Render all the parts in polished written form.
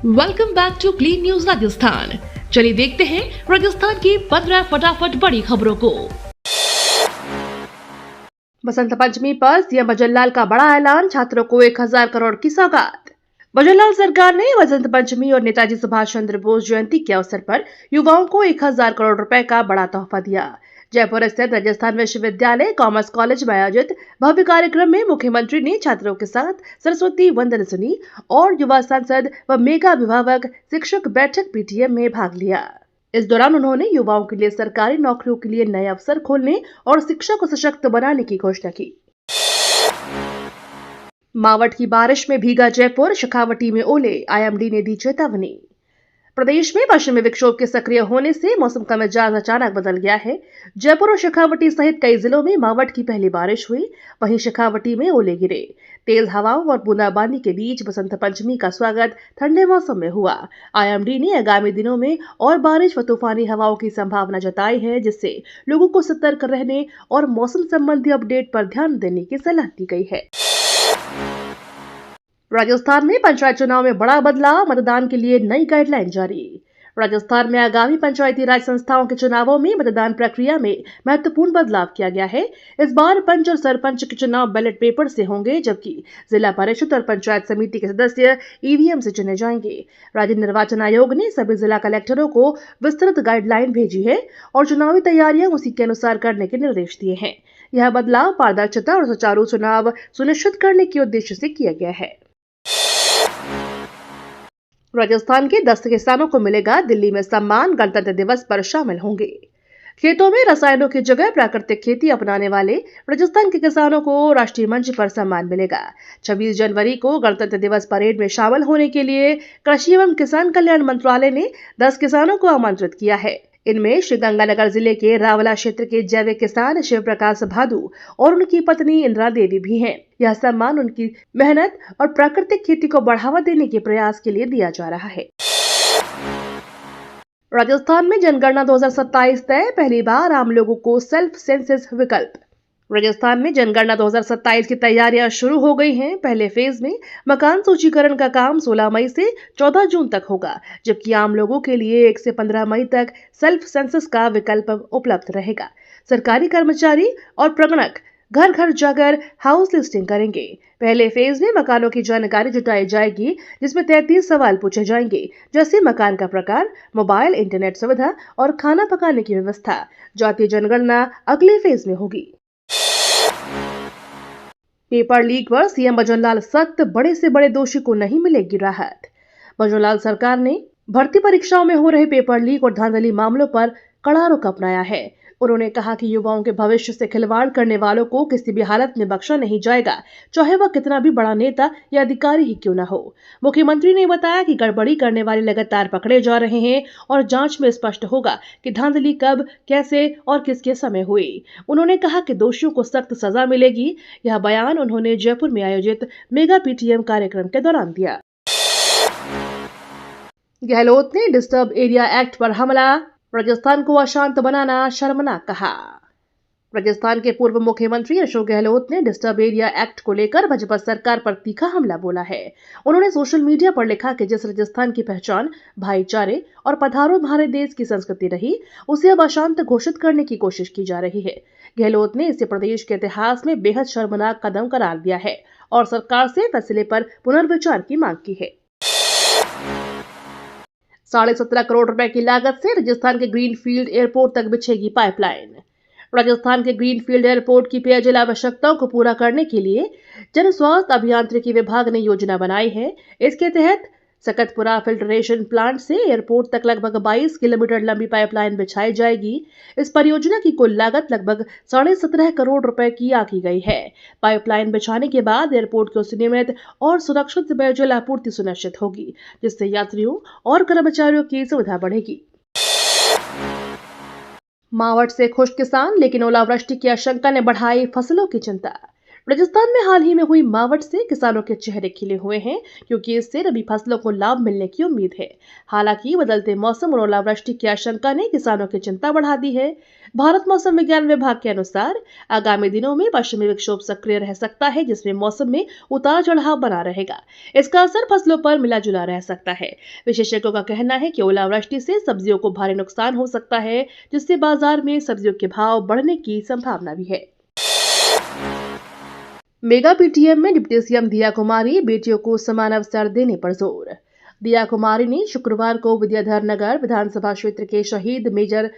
Welcome back to clean news Rajasthan. चलिए देखते हैं राजस्थान की 15 फटाफट बड़ी खबरों को। बसंत पंचमी पर सीएम भजनलाल का बड़ा ऐलान, छात्रों को 1000 करोड़ की सौगात। भजनलाल सरकार ने बसंत पंचमी और नेताजी सुभाष चंद्र बोस जयंती के अवसर पर युवाओं को 1000 करोड़ रुपए का बड़ा तोहफा दिया। जयपुर स्थित राजस्थान विश्वविद्यालय कॉमर्स कॉलेज में आयोजित भव्य कार्यक्रम में मुख्यमंत्री ने छात्रों के साथ सरस्वती वंदन सुनी और युवा सांसद व मेगा अभिभावक शिक्षक बैठक पीटीएम में भाग लिया। इस दौरान उन्होंने युवाओं के लिए सरकारी नौकरियों के लिए नए अवसर खोलने और शिक्षा को सशक्त बनाने की घोषणा की। मावठ की बारिश में भीगा जयपुर, शेखावटी में ओले, आईएमडी ने दी चेतावनी। प्रदेश में पश्चिमी विक्षोभ के सक्रिय होने से मौसम का मिजाज अचानक बदल गया है। जयपुर और शेखावटी सहित कई जिलों में मावठ की पहली बारिश हुई, वहीं शेखावटी में ओले गिरे। तेज हवाओं और बूंदाबांदी के बीच बसंत पंचमी का स्वागत ठंडे मौसम में हुआ। आईएमडी ने आगामी दिनों में और बारिश व तूफानी हवाओं की संभावना जताई है, जिससे लोगों को सतर्क रहने और मौसम संबंधी अपडेट पर ध्यान देने की सलाह दी गई है। राजस्थान में पंचायत चुनाव में बड़ा बदलाव, मतदान के लिए नई गाइडलाइन जारी। राजस्थान में आगामी पंचायती राज संस्थाओं के चुनावों में मतदान प्रक्रिया में महत्वपूर्ण बदलाव किया गया है। इस बार पंच और सरपंच के चुनाव बैलेट पेपर से होंगे, जबकि जिला परिषद और पंचायत समिति के सदस्य ईवीएम से चुने जाएंगे। राज्य निर्वाचन आयोग ने सभी जिला कलेक्टरों को विस्तृत गाइडलाइन भेजी है और चुनावी तैयारियां उसी के अनुसार करने के निर्देश दिए हैं। यह बदलाव पारदर्शिता और सुचारू चुनाव सुनिश्चित करने के उद्देश्य से किया गया है। राजस्थान के 10 किसानों को मिलेगा दिल्ली में सम्मान, गणतंत्र दिवस पर शामिल होंगे। खेतों में रसायनों की जगह प्राकृतिक खेती अपनाने वाले राजस्थान के किसानों को राष्ट्रीय मंच पर सम्मान मिलेगा। 26 जनवरी को गणतंत्र दिवस परेड में शामिल होने के लिए कृषि एवं किसान कल्याण मंत्रालय ने 10 किसानों को आमंत्रित किया है। इनमें श्रीगंगानगर जिले के रावला क्षेत्र के जैविक किसान शिव प्रकाश भादु और उनकी पत्नी इंदिरा देवी भी हैं। यह सम्मान उनकी मेहनत और प्राकृतिक खेती को बढ़ावा देने के प्रयास के लिए दिया जा रहा है। राजस्थान में जनगणना 2027 तय, पहली बार आम लोगों को सेल्फ सेंसस विकल्प। राजस्थान में जनगणना 2027 की तैयारियां शुरू हो गई हैं। पहले फेज में मकान सूचीकरण का काम 16 मई से 14 जून तक होगा, जबकि आम लोगों के लिए 1 से 15 मई तक सेल्फ सेंसस का विकल्प उपलब्ध रहेगा। सरकारी कर्मचारी और प्रगणक घर घर जाकर हाउस लिस्टिंग करेंगे। पहले फेज में मकानों की जानकारी जुटाई जाएगी, जिसमें 33 सवाल पूछे जाएंगे, जैसे मकान का प्रकार, मोबाइल इंटरनेट सुविधा और खाना पकाने की व्यवस्था। जातीय जनगणना अगले फेज में होगी। पेपर लीक पर सीएम भजनलाल सख्त, बड़े से बड़े दोषी को नहीं मिलेगी राहत। भजनलाल सरकार ने भर्ती परीक्षाओं में हो रहे पेपर लीक और धांधली मामलों पर कड़ा रुख अपनाया है। उन्होंने कहा कि युवाओं के भविष्य से खिलवाड़ करने वालों को किसी भी हालत में बख्शा नहीं जाएगा, चाहे वह कितना भी बड़ा नेता या अधिकारी ही क्यों न हो। मुख्यमंत्री ने बताया कि गड़बड़ी करने वाले लगातार पकड़े जा रहे हैं और जांच में स्पष्ट होगा कि धांधली कब, कैसे और किसके समय हुई। उन्होंने कहा कि दोषियों को सख्त सजा मिलेगी। यह बयान उन्होंने जयपुर में आयोजित मेगा पीटीएम कार्यक्रम के दौरान दिया। गहलोत ने डिस्टर्ब एरिया एक्ट पर हमला, राजस्थान को अशांत बनाना शर्मनाक कहा। राजस्थान के पूर्व मुख्यमंत्री अशोक गहलोत ने डिस्टर्ब एरिया एक्ट को लेकर भाजपा सरकार पर तीखा हमला बोला है। उन्होंने सोशल मीडिया पर लिखा कि जिस राजस्थान की पहचान भाईचारे और पधारो भारत देश की संस्कृति रही, उसे अब अशांत घोषित करने की कोशिश की जा रही है। गहलोत ने इसे प्रदेश के इतिहास में बेहद शर्मनाक कदम करार दिया है और सरकार से फैसले पर पुनर्विचार की मांग की है। 17.5 करोड़ रुपए की लागत से राजस्थान के ग्रीनफील्ड एयरपोर्ट तक बिछेगी पाइपलाइन। राजस्थान के ग्रीनफील्ड एयरपोर्ट की पेयजल आवश्यकताओं को पूरा करने के लिए जन स्वास्थ्य अभियांत्रिकी विभाग ने योजना बनाई है। इसके तहत सकतपुरा फिल्ट्रेशन प्लांट से एयरपोर्ट तक लगभग 22 किलोमीटर लंबी पाइपलाइन बिछाई जाएगी। इस परियोजना की कुल लागत लगभग 17.5 करोड़ रुपए की आंकी गई है। पाइपलाइन बिछाने के बाद एयरपोर्ट को सुनियमित और सुरक्षित पेयजल आपूर्ति सुनिश्चित होगी, जिससे यात्रियों और कर्मचारियों की सुविधा बढ़ेगी। मावठ से खुश किसान, लेकिन ओलावृष्टि की आशंका ने बढ़ाई फसलों की चिंता। राजस्थान में हाल ही में हुई मावठ से किसानों के चेहरे खिले हुए हैं, क्योंकि इससे रबी फसलों को लाभ मिलने की उम्मीद है। हालांकि बदलते मौसम और ओलावृष्टि की आशंका ने किसानों की चिंता बढ़ा दी है। भारत मौसम विज्ञान विभाग के अनुसार आगामी दिनों में पश्चिमी विक्षोभ सक्रिय रह सकता है, जिसमें मौसम में उतार चढ़ाव बना रहेगा। इसका असर फसलों पर मिला जुला रह सकता है। विशेषज्ञों का कहना है कि ओलावृष्टि से सब्जियों को भारी नुकसान हो सकता है, जिससे बाजार में सब्जियों के भाव बढ़ने की संभावना भी है। मेगा पीटीएम में डिप्टी सीएम दिया कुमारी बेटियों को समान अवसर देने पर जोर। दिया कुमारी ने शुक्रवार को विद्याधर नगर विधानसभा क्षेत्र के शहीद मेजर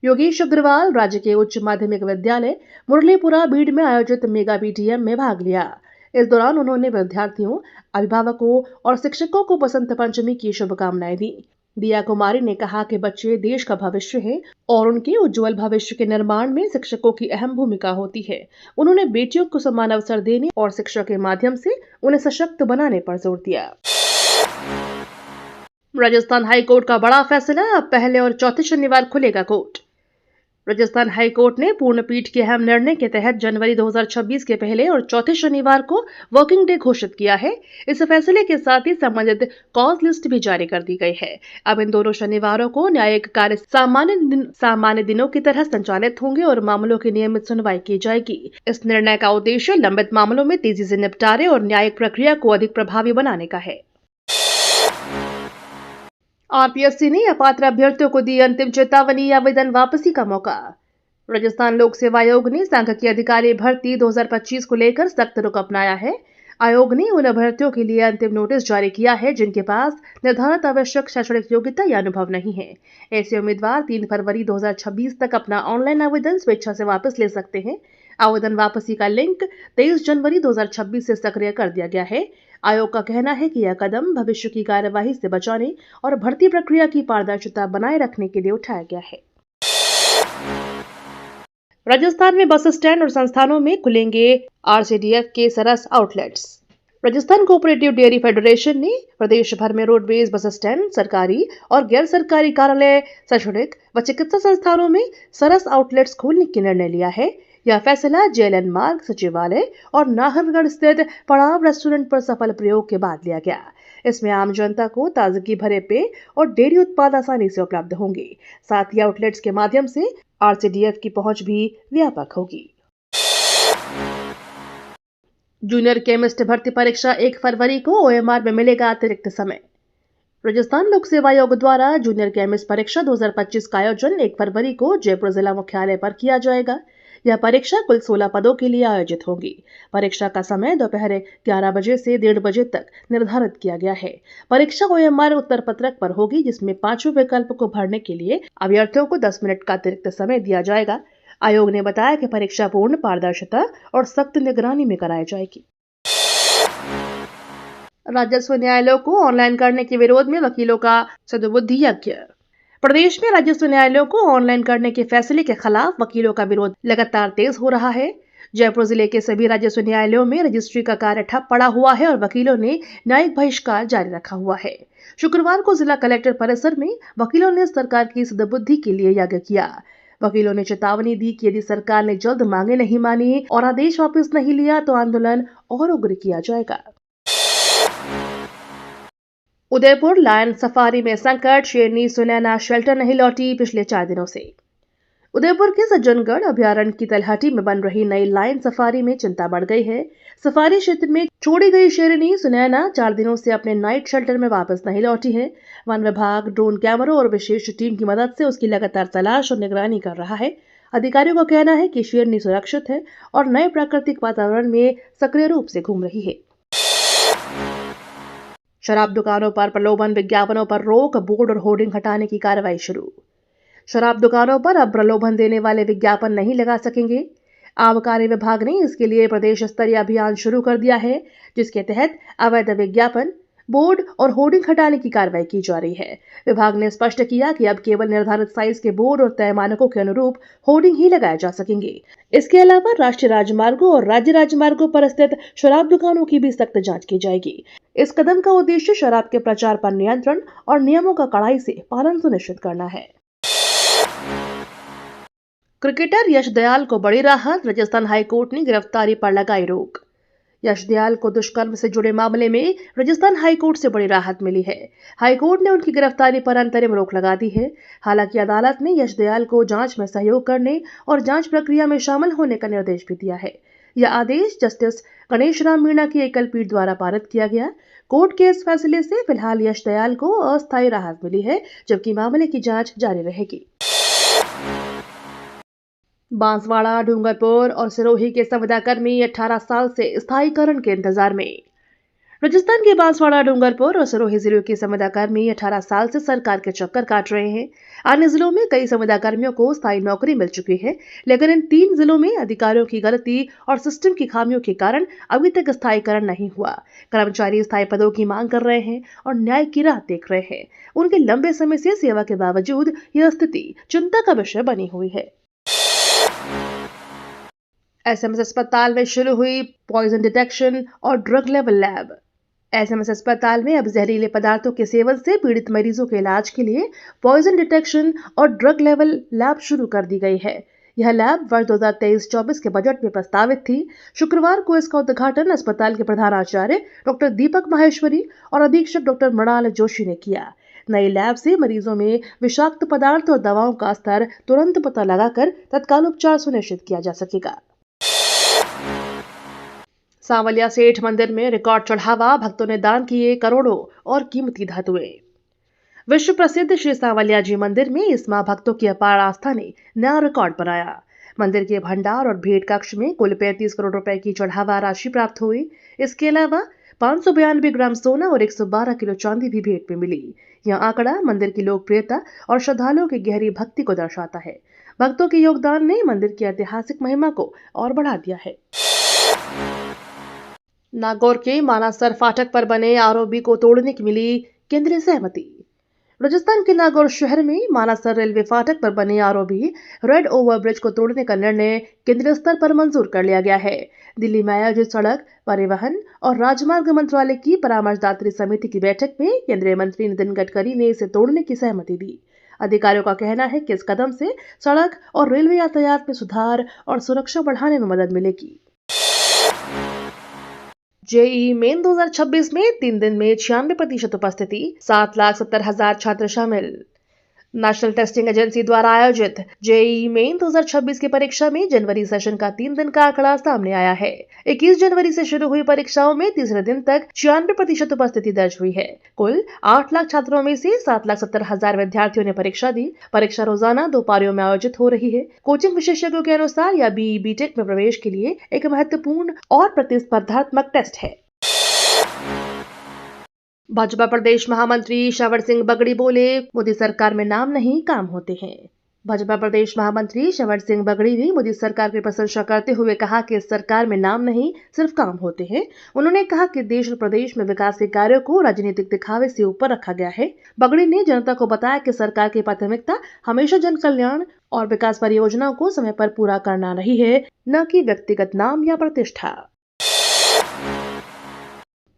योगेश अग्रवाल राज्य के उच्च माध्यमिक विद्यालय मुरलीपुरा बीड़ में आयोजित मेगा पीटीएम में भाग लिया। इस दौरान उन्होंने विद्यार्थियों, अभिभावकों और शिक्षकों को बसंत पंचमी की शुभकामनाएं दी। दिया कुमारी ने कहा कि बच्चे देश का भविष्य हैं और उनके उज्जवल भविष्य के निर्माण में शिक्षकों की अहम भूमिका होती है। उन्होंने बेटियों को समान अवसर देने और शिक्षा के माध्यम से उन्हें सशक्त बनाने पर जोर दिया। राजस्थान हाईकोर्ट का बड़ा फैसला, अब पहले और चौथे शनिवार खुलेगा कोर्ट। राजस्थान हाईकोर्ट ने पूर्ण पीठ के अहम निर्णय के तहत जनवरी 2026 के पहले और चौथे शनिवार को वर्किंग डे घोषित किया है। इस फैसले के साथ ही संबंधित कॉज लिस्ट भी जारी कर दी गई है। अब इन दोनों शनिवारों को न्यायिक कार्य सामान्य दिनों की तरह संचालित होंगे और मामलों की नियमित सुनवाई की जाएगी। इस निर्णय का उद्देश्य लंबित मामलों में तेजी से निपटारे और न्यायिक प्रक्रिया को अधिक प्रभावी बनाने का है। आरपीएससी ने अपात्र अभ्यर्थियों को दी अंतिम चेतावनी, आवेदन वापसी का मौका। राजस्थान लोक सेवा आयोग ने सांख्यिकी अधिकारी भर्ती 2025 को लेकर सख्त रुख अपनाया है। आयोग ने उन अभ्यर्थियों के लिए अंतिम नोटिस जारी किया है जिनके पास निर्धारित आवश्यक शैक्षणिक योग्यता या अनुभव नहीं है। ऐसे उम्मीदवार 3 फरवरी 2026 तक अपना ऑनलाइन आवेदन स्वेच्छा से वापस ले सकते हैं। आवेदन वापसी का लिंक 23 जनवरी 2026 से सक्रिय कर दिया गया है। आयोग का कहना है कि यह कदम भविष्य की कार्यवाही से बचाने और भर्ती प्रक्रिया की पारदर्शिता बनाए रखने के लिए उठाया गया है। राजस्थान में बस स्टैंड और संस्थानों में खुलेंगे आरसीडीएफ के Saras outlets. Rajasthan cooperative dairy federation ने प्रदेश भर में रोडवेज बस स्टैंड, सरकारी और गैर सरकारी कार्यालय, शैक्षणिक व चिकित्सा संस्थानों में सरस आउटलेट्स खोलने की निर्णय लिया है। यह फैसला जेएलएन मार्ग, सचिवालय और नाहरगढ़ स्थित पड़ाव रेस्टोरेंट पर सफल प्रयोग के बाद लिया गया। इसमें आम जनता को ताजगी भरे पेय और डेयरी उत्पाद आसानी से उपलब्ध होंगे। साथ ही आउटलेट्स के माध्यम से आरसीडीएफ की पहुंच भी व्यापक होगी। जूनियर केमिस्ट भर्ती परीक्षा 1 फरवरी को ओएमआर में मिलेगा अतिरिक्त समय। राजस्थान लोक सेवा आयोग द्वारा जूनियर केमिस्ट परीक्षा 2025 का आयोजन 1 फरवरी को जयपुर जिला मुख्यालय पर किया जाएगा। यह परीक्षा कुल 16 पदों के लिए आयोजित होगी। परीक्षा का समय दोपहर 11 बजे से 1:30 बजे तक निर्धारित किया गया है। परीक्षा ओएमआर उत्तर पत्रक पर होगी, जिसमें 5वें विकल्प को भरने के लिए अभ्यर्थियों को 10 मिनट का अतिरिक्त समय दिया जाएगा। आयोग ने बताया कि परीक्षा पूर्ण पारदर्शिता और सख्त निगरानी में कराई जाएगी। राजस्व न्यायालयों को ऑनलाइन करने के विरोध में वकीलों का सद्बुद्धि यज्ञ। प्रदेश में राजस्व न्यायालयों को ऑनलाइन करने के फैसले के खिलाफ वकीलों का विरोध लगातार तेज हो रहा है। जयपुर जिले के सभी राजस्व न्यायालयों में रजिस्ट्री का कार्य ठप पड़ा हुआ है और वकीलों ने न्यायिक बहिष्कार जारी रखा हुआ है। शुक्रवार को जिला कलेक्टर परिसर में वकीलों ने सरकार की सद्बुद्धि के लिए यज्ञ किया। वकीलों ने चेतावनी दी कि यदि सरकार ने जल्द मांगे नहीं मानी और आदेश वापस नहीं लिया तो आंदोलन और उग्र किया जाएगा। उदयपुर लायन सफारी में संकट, शेरनी सुनैना शेल्टर नहीं लौटी पिछले 4 दिनों से। उदयपुर के सज्जनगढ़ अभयारण्य की तलहटी में बन रही नई लायन सफारी में चिंता बढ़ गई है। सफारी क्षेत्र में छोड़ी गई शेरनी सुनैना 4 दिनों से अपने नाइट शेल्टर में वापस नहीं लौटी है। वन विभाग ड्रोन कैमरों और विशेष टीम की मदद से उसकी लगातार तलाश और निगरानी कर रहा है। अधिकारियों का कहना है कि शेरनी सुरक्षित है और नए प्राकृतिक वातावरण में सक्रिय रूप से घूम रही है। शराब दुकानों पर प्रलोभन विज्ञापनों पर रोक, बोर्ड और होर्डिंग हटाने की कार्रवाई शुरू। शराब दुकानों पर अब प्रलोभन देने वाले विज्ञापन नहीं लगा सकेंगे। आबकारी विभाग ने इसके लिए प्रदेश स्तरीय अभियान शुरू कर दिया है, जिसके तहत अवैध विज्ञापन, बोर्ड और होर्डिंग हटाने की कार्रवाई की जा रही है। विभाग ने स्पष्ट किया कि अब केवल निर्धारित साइज के बोर्ड और तय मानकों के अनुरूप होर्डिंग ही लगाए जा सकेंगे। इसके अलावा राष्ट्रीय राजमार्गों और राज्य राजमार्गों पर स्थित शराब दुकानों की भी सख्त जांच की जाएगी। इस कदम का उद्देश्य शराब के प्रचार पर नियंत्रण और नियमों का कड़ाई से पालन सुनिश्चित करना है। क्रिकेटर यश दयाल को बड़ी राहत, राजस्थान हाईकोर्ट ने गिरफ्तारी पर लगाई रोक। यश दयाल को दुष्कर्म से जुड़े मामले में राजस्थान हाईकोर्ट से बड़ी राहत मिली है। हाईकोर्ट ने उनकी गिरफ्तारी पर अंतरिम रोक लगा दी है। हालांकि अदालत ने यश दयाल को जांच में सहयोग करने और जांच प्रक्रिया में शामिल होने का निर्देश भी दिया है। यह आदेश जस्टिस गणेश राम मीणा की एकल पीठ द्वारा पारित किया गया। कोर्ट के इस फैसले से फिलहाल यश दयाल को अस्थायी राहत मिली है, जबकि मामले की जांच जारी रहेगी। बांसवाड़ा, डूंगरपुर और सिरोही के संविदाकर्मी 18 साल से स्थायीकरण के इंतजार में। राजस्थान के बांसवाड़ा, डूंगरपुर और सिरोही जिलों के संविदाकर्मी 18 साल से सरकार के चक्कर काट रहे हैं। अन्य जिलों में कई संविदाकर्मियों को स्थायी नौकरी मिल चुकी है, लेकिन इन 3 जिलों में अधिकारियों की गलती और सिस्टम की खामियों के कारण अभी तक स्थायीकरण नहीं हुआ। कर्मचारी स्थायी पदों की मांग कर रहे हैं और न्याय की राह देख रहे हैं। उनके लंबे समय से सेवा के बावजूद यह स्थिति चिंता का विषय बनी हुई है। एसएमएस अस्पताल में शुरू हुई पॉइजन डिटेक्शन और ड्रग लेवल लैब। एसएमएस अस्पताल में अब जहरीले पदार्थों के सेवन से पीड़ित मरीजों के इलाज के लिए पॉइजन डिटेक्शन और ड्रग लेवल लैब शुरू कर दी गई है। यह लैब वर्ष 2023-24 के बजट में प्रस्तावित थी। शुक्रवार को इसका उद्घाटन अस्पताल के प्रधानाचार्य डॉक्टर दीपक माहेश्वरी और अधीक्षक डॉक्टर मृणाल जोशी ने किया। नई लैब से मरीजों में विषाक्त पदार्थ और दवाओं का स्तर तुरंत पता लगाकर तत्काल उपचार सुनिश्चित किया जा सकेगा। सांवलिया सेठ मंदिर में रिकॉर्ड चढ़ावा, भक्तों ने दान किए करोड़ों और कीमती धातुएं। विश्व प्रसिद्ध श्री सांवलिया जी मंदिर में इस माह भक्तों की अपार आस्था ने नया रिकॉर्ड बनाया। मंदिर के भंडार और भेंट कक्ष में कुल 35 करोड़ रुपए की चढ़ावा राशि प्राप्त हुई। इसके अलावा 592 ग्राम सोना और 112 किलो चांदी भी भेंट में मिली। यह आंकड़ा मंदिर की लोकप्रियता और श्रद्धालुओं की गहरी भक्ति को दर्शाता है। भक्तों के योगदान ने मंदिर की ऐतिहासिक महिमा को और बढ़ा दिया है। नागौर के मानासर फाटक पर बने आरओबी को तोड़ने की मिली केंद्रीय सहमति। राजस्थान के नागौर शहर में मानासर रेलवे फाटक पर बने आरओबी रेड ओवरब्रिज को तोड़ने का निर्णय केंद्रीय स्तर पर मंजूर कर लिया गया है। दिल्ली में आयोजित सड़क परिवहन और राजमार्ग मंत्रालय की परामर्शदात्री समिति की बैठक में केंद्रीय मंत्री नितिन गडकरी ने इसे तोड़ने की सहमति दी। अधिकारियों का कहना है कि इस कदम से सड़क और रेलवे यातायात में सुधार और सुरक्षा बढ़ाने में मदद मिलेगी। जेईई मेन 2026 में 3 दिन में 96% उपस्थिति, 7,70,000 छात्र शामिल। नेशनल टेस्टिंग एजेंसी द्वारा आयोजित जेईई मेन 2026 की परीक्षा में जनवरी सेशन का 3 दिन का आंकड़ा सामने आया है। 21 जनवरी से शुरू हुई परीक्षाओं में तीसरे दिन तक 96% उपस्थिति दर्ज हुई है। कुल 8 लाख छात्रों में से 7,70,000 विद्यार्थियों ने परीक्षा दी। परीक्षा रोजाना 2 पारियों में आयोजित हो रही है। कोचिंग विशेषज्ञों के अनुसार यह बीई बीटेक में प्रवेश के लिए एक महत्वपूर्ण और प्रतिस्पर्धात्मक टेस्ट है। भाजपा प्रदेश महामंत्री श्रवण सिंह बगड़ी बोले, मोदी सरकार में नाम नहीं काम होते हैं। भाजपा प्रदेश महामंत्री श्रवण सिंह बगड़ी ने मोदी सरकार की प्रशंसा करते हुए कहा कि इस सरकार में नाम नहीं सिर्फ काम होते हैं। उन्होंने कहा कि देश और प्रदेश में विकास के कार्यों को राजनीतिक दिखावे से ऊपर रखा गया है। बगड़ी ने जनता को बताया कि सरकार की प्राथमिकता हमेशा जन कल्याण और विकास परियोजनाओं को समय पर पूरा करना रही है, न कि व्यक्तिगत नाम या प्रतिष्ठा।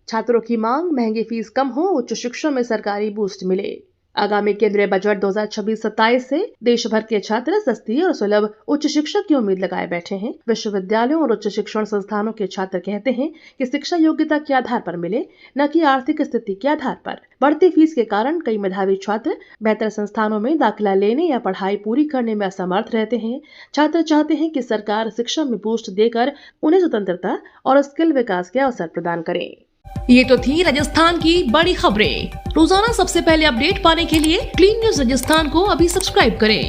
छात्रों की मांग, महंगी फीस कम हो, उच्च शिक्षा में सरकारी बूस्ट मिले। आगामी केंद्रीय बजट 2026-27 से देश भर के छात्र सस्ती और सुलभ उच्च शिक्षा की उम्मीद लगाए बैठे हैं। विश्वविद्यालयों और उच्च शिक्षण संस्थानों के छात्र कहते हैं कि शिक्षा योग्यता के आधार पर मिले, न कि आर्थिक स्थिति के आधार पर। बढ़ती फीस के कारण कई मेधावी छात्र बेहतर संस्थानों में दाखिला लेने या पढ़ाई पूरी करने में असमर्थ रहते हैं। छात्र चाहते हैं कि सरकार शिक्षा में बूस्ट देकर उन्हें स्वतंत्रता और स्किल विकास के अवसर प्रदान करे। ये तो थी राजस्थान की बड़ी खबरें। रोजाना सबसे पहले अपडेट पाने के लिए क्लीन न्यूज राजस्थान को अभी सब्सक्राइब करें।